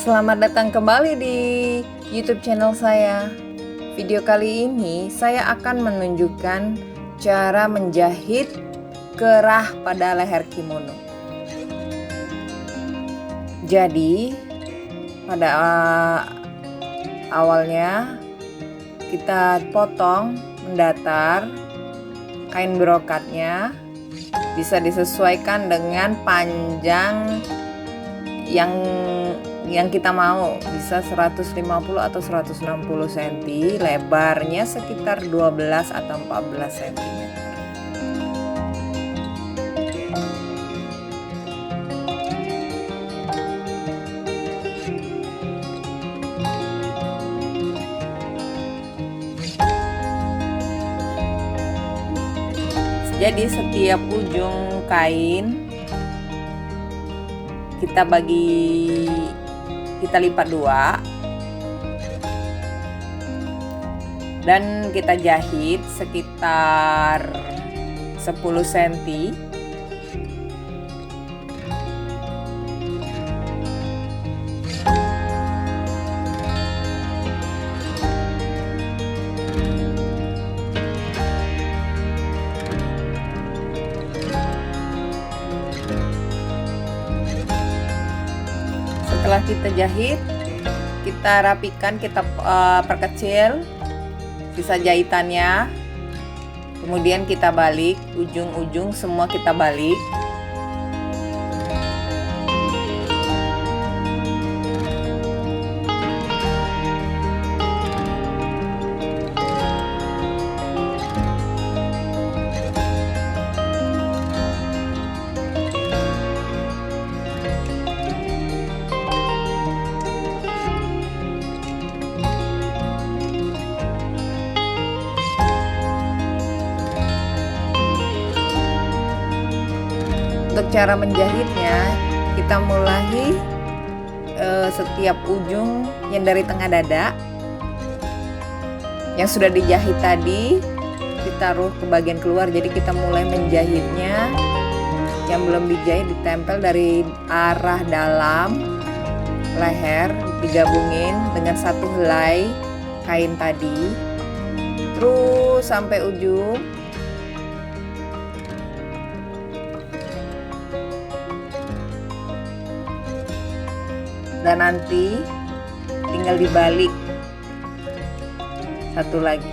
Selamat datang kembali di YouTube channel saya. Video kali ini saya akan menunjukkan cara menjahit kerah pada leher kimono. Jadi pada awalnya kita potong mendatar kain brokatnya, bisa disesuaikan dengan panjang yang kita mau, bisa 150 atau 160 cm, lebarnya sekitar 12 atau 14 cm. Jadi setiap ujung kain kita lipat dua dan kita jahit sekitar 10 cm. Setelah kita jahit, kita rapikan, kita perkecil sisa jahitannya, kemudian kita balik ujung-ujung, semua kita balik. Untuk cara menjahitnya, kita mulai setiap ujung yang dari tengah dada yang sudah dijahit tadi ditaruh ke bagian keluar. Jadi kita mulai menjahitnya, yang belum dijahit ditempel dari arah dalam leher, digabungin dengan satu helai kain tadi terus sampai ujung. Dan nanti tinggal dibalik satu lagi.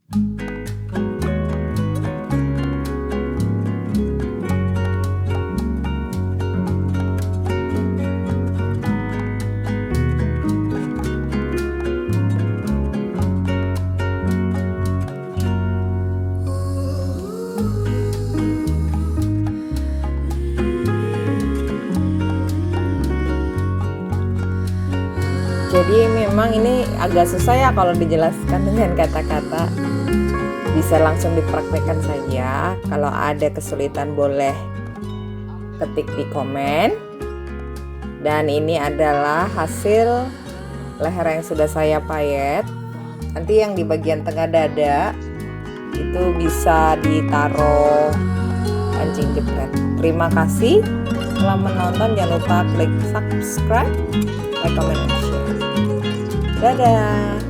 Jadi memang ini agak susah ya kalau dijelaskan dengan kata-kata. Bisa langsung dipraktekkan saja. Kalau ada kesulitan boleh ketik di komen. Dan ini adalah hasil leher yang sudah saya payet. Nanti yang di bagian tengah dada itu bisa ditaruh kancing jepret. Terima kasih telah menonton. Jangan lupa klik subscribe, like, comment, and share. Dadah.